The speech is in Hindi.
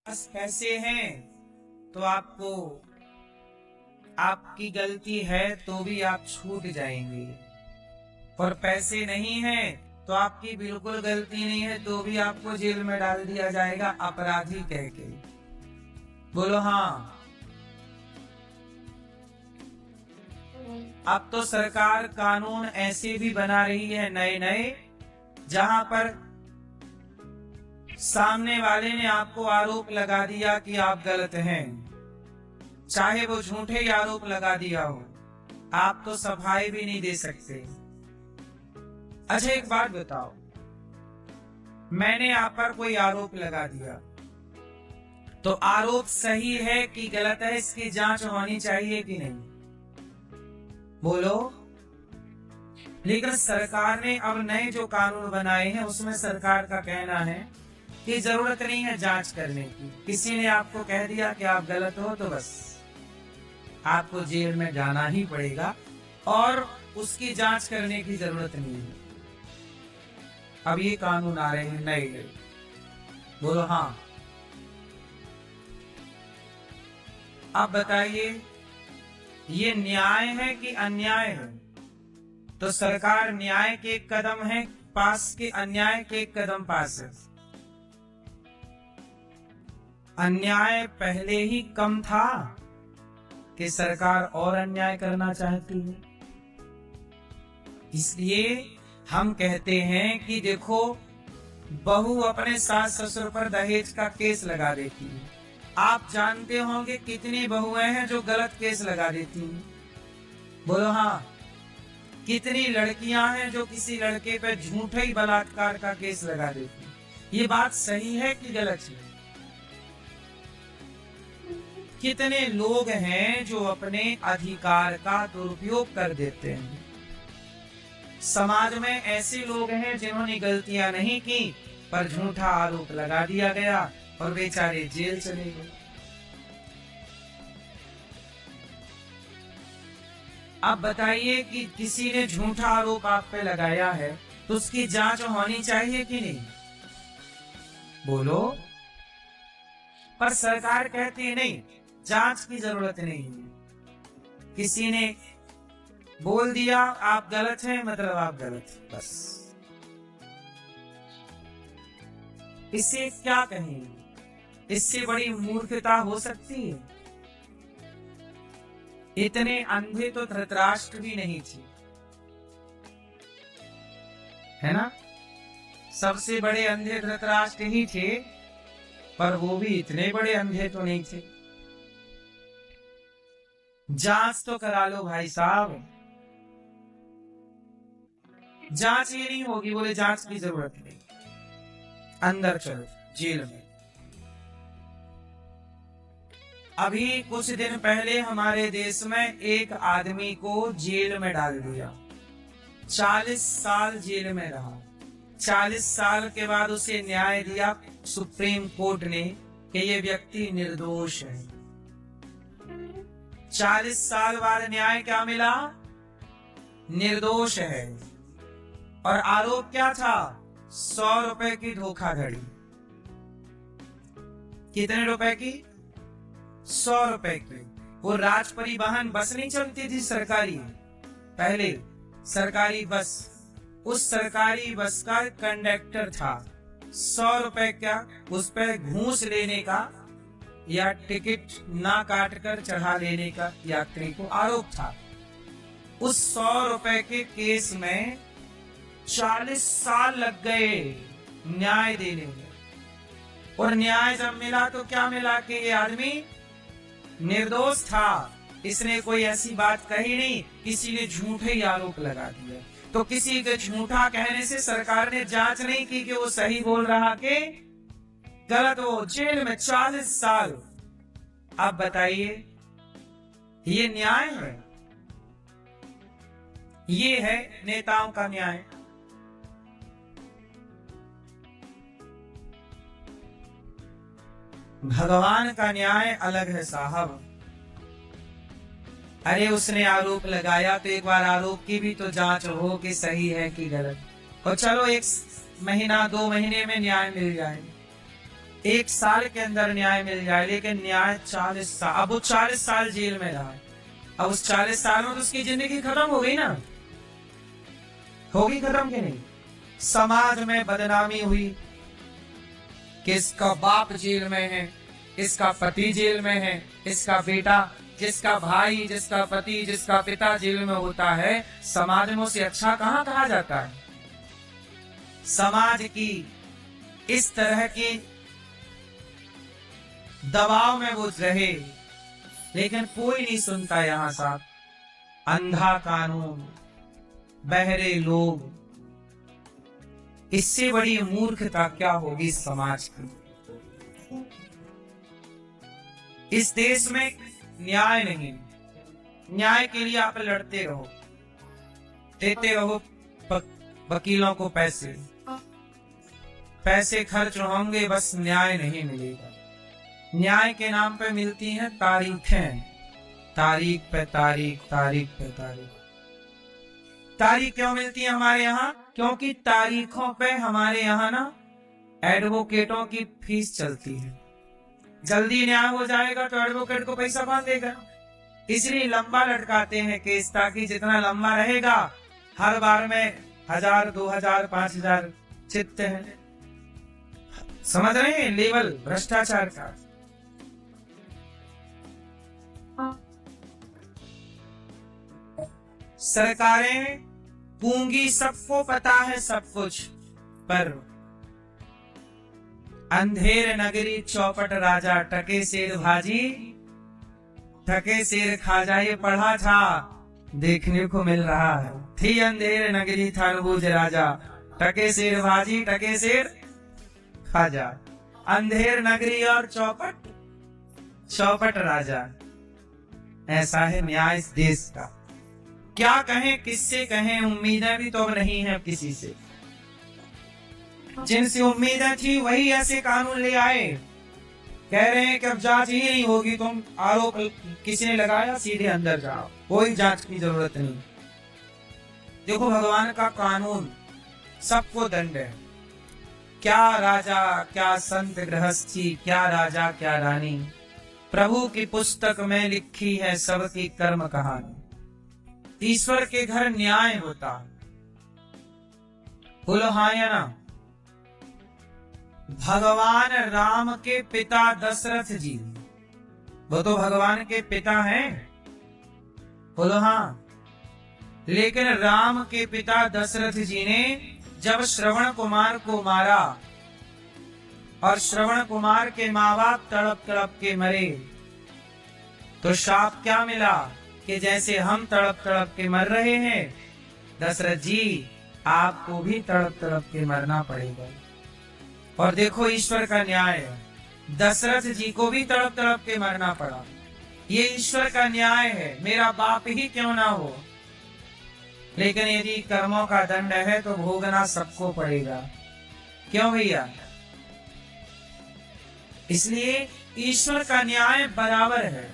पास पैसे हैं तो आपको आपकी गलती है तो भी आप छूट जाएंगे, और पैसे नहीं हैं तो आपकी बिल्कुल गलती नहीं है तो भी आपको जेल में डाल दिया जाएगा अपराधी कह के। बोलो हाँ। अब तो सरकार कानून ऐसे भी बना रही है नए नए, जहां पर सामने वाले ने आपको आरोप लगा दिया कि आप गलत हैं, चाहे वो झूठे ही आरोप लगा दिया हो, आप तो सफाई भी नहीं दे सकते। अच्छा एक बात बताओ, मैंने आप पर कोई आरोप लगा दिया तो आरोप सही है कि गलत है, इसकी जांच होनी चाहिए कि नहीं? बोलो। लेकिन सरकार ने अब नए जो कानून बनाए हैं उसमें सरकार का कहना है कि जरूरत नहीं है जांच करने की। किसी ने आपको कह दिया कि आप गलत हो तो बस आपको जेल में जाना ही पड़ेगा और उसकी जांच करने की जरूरत नहीं है। अब ये कानून आ रहे हैं नए। बोलो हाँ। अब बताइए ये न्याय है कि अन्याय है? तो सरकार न्याय के एक कदम है पास के अन्याय के एक कदम पास है। अन्याय पहले ही कम था कि सरकार और अन्याय करना चाहती है। इसलिए हम कहते हैं कि देखो, बहू अपने सास ससुर पर दहेज का केस लगा देती है। आप जानते होंगे कितनी बहुएं हैं जो गलत केस लगा देती हैं? बोलो हाँ। कितनी लड़कियां हैं जो किसी लड़के पे झूठे ही बलात्कार का केस लगा देती हैं? ये बात सही है कि गलत है? कितने लोग हैं जो अपने अधिकार का दुरुपयोग कर देते हैं? समाज में ऐसे लोग हैं जिन्होंने गलतियां नहीं की पर झूठा आरोप लगा दिया गया और बेचारे जेल चले गए। अब बताइए कि किसी ने झूठा आरोप आप पे लगाया है तो उसकी जांच होनी चाहिए कि नहीं? बोलो। पर सरकार कहती है नहीं, जांच की जरूरत नहीं है। किसी ने बोल दिया आप गलत हैं मतलब आप गलत हैं, बस। इससे क्या कहेंगे? इससे बड़ी मूर्खता हो सकती है? इतने अंधे तो धृतराष्ट्र भी नहीं थे, है ना? सबसे बड़े अंधे धृतराष्ट्र ही थे, पर वो भी इतने बड़े अंधे तो नहीं थे। जांच तो करा लो भाई साहब। जांच ये नहीं होगी, बोले जांच की जरूरत नहीं, अंदर चलो जेल में। अभी कुछ दिन पहले हमारे देश में एक आदमी को जेल में डाल दिया, 40 साल जेल में रहा। 40 साल के बाद उसे न्याय दिया सुप्रीम कोर्ट ने कि ये व्यक्ति निर्दोष है। 40 साल बाद न्याय क्या मिला? निर्दोष है। और आरोप क्या था? 100 रुपए की धोखाधड़ी। कितने रुपए की? 100 रुपए की। वो राज परिवहन बस नहीं चलती थी सरकारी, पहले सरकारी बस, उस सरकारी बस का कंडक्टर था। 100 रुपए का उस पर घूस लेने का या टिकट ना काट कर चढ़ा लेने का यात्री को आरोप था। उस 100 रुपए के केस में 40 साल लग गए न्याय देने में। और न्याय जब मिला तो क्या मिला कि ये आदमी निर्दोष था। इसने कोई ऐसी बात कही नहीं, किसी ने झूठे ही आरोप लगा दिया। तो किसी के झूठा कहने से सरकार ने जांच नहीं की कि वो सही बोल रहा कि गलत। वो जेल में 40 साल। अब बताइए ये न्याय है? ये है नेताओं का न्याय? भगवान का न्याय अलग है साहब। अरे उसने आरोप लगाया तो एक बार आरोप की भी तो जांच हो कि सही है कि गलत। और चलो 1 महीना 2 महीने में न्याय मिल जाए, 1 साल के अंदर न्याय मिल जाए, लेकिन न्याय 40 साल, अब वो 40 साल जेल में रहा। अब उस 40 साल में तो उसकी जिंदगी खत्म हो गई ना, होगी खत्म कि नहीं? समाज में बदनामी हुई कि इसका बाप जेल में है, इसका पति जेल में है, इसका बेटा, जिसका भाई, जिसका पति, जिसका पिता जेल में होता है, समाज में उसे अच्छा कहाँ कहा जाता है? समाज की इस तरह की दबाव में वो रहे, लेकिन कोई नहीं सुनता। यहाँ साहब, अंधा कानून, बहरे लोग, इससे बड़ी मूर्खता क्या होगी समाज की? इस देश में न्याय नहीं, न्याय के लिए आप लड़ते रहो, देते रहो वकीलों को पैसे, पैसे खर्च होंगे, बस न्याय नहीं मिलेगा। न्याय के नाम पे मिलती हैं तारीखें, तारीख पे तारीख, तारीख पे तारीख। तारीख क्यों मिलती है हमारे यहाँ? क्योंकि तारीखों पे हमारे यहाँ ना एडवोकेटों की फीस चलती है। जल्दी न्याय हो जाएगा तो एडवोकेट को पैसा कौन देगा? इसलिए लंबा लटकाते हैं केस, ताकि जितना लंबा रहेगा हर बार में 1000, 2000, 5000 चित्ते हैं। समझ रहे हैं लेवल भ्रष्टाचार का? सरकारें पूंगी, सबको पता है सब कुछ, पर अंधेर नगरी चौपट राजा, टके शेर भाजी ठके शेर खाजा, ये पढ़ा था, देखने को मिल रहा है। थी अंधेर नगरी थानबूज राजा, टके शेर भाजी टके शेर खाजा। अंधेर नगरी और चौपट, चौपट राजा। ऐसा है न्याय इस देश का। क्या कहें, किससे कहें? उम्मीदें भी तो नहीं है किसी से। जिनसे उम्मीदें थी वही ऐसे कानून ले आए, कह रहे हैं कि अब जांच ही नहीं होगी, तुम आरोप किसी ने लगाया सीधे अंदर जाओ, कोई जांच की जरूरत नहीं। देखो भगवान का कानून, सबको दंड है। क्या राजा, क्या संत गृहस्थी, क्या राजा क्या रानी, प्रभु की पुस्तक में लिखी है सबकी कर्म कहानी। ईश्वर के घर न्याय होता। उल्हायना भगवान राम के पिता दशरथ जी, वो तो भगवान के पिता हैं उल्हा, लेकिन राम के पिता दशरथ जी ने जब श्रवण कुमार को मारा और श्रवण कुमार के माँ बाप तड़प तड़प के मरे, तो शाप क्या मिला कि जैसे हम तड़प तड़प के मर रहे हैं, दशरथ जी आपको भी तड़प तड़प के मरना पड़ेगा। और देखो ईश्वर का न्याय है, दशरथ जी को भी तड़प तड़प के मरना पड़ा। ये ईश्वर का न्याय है, मेरा बाप ही क्यों ना हो, लेकिन यदि कर्मों का दंड है तो भोगना सबको पड़ेगा। क्यों भैया? इसलिए ईश्वर का न्याय बराबर है।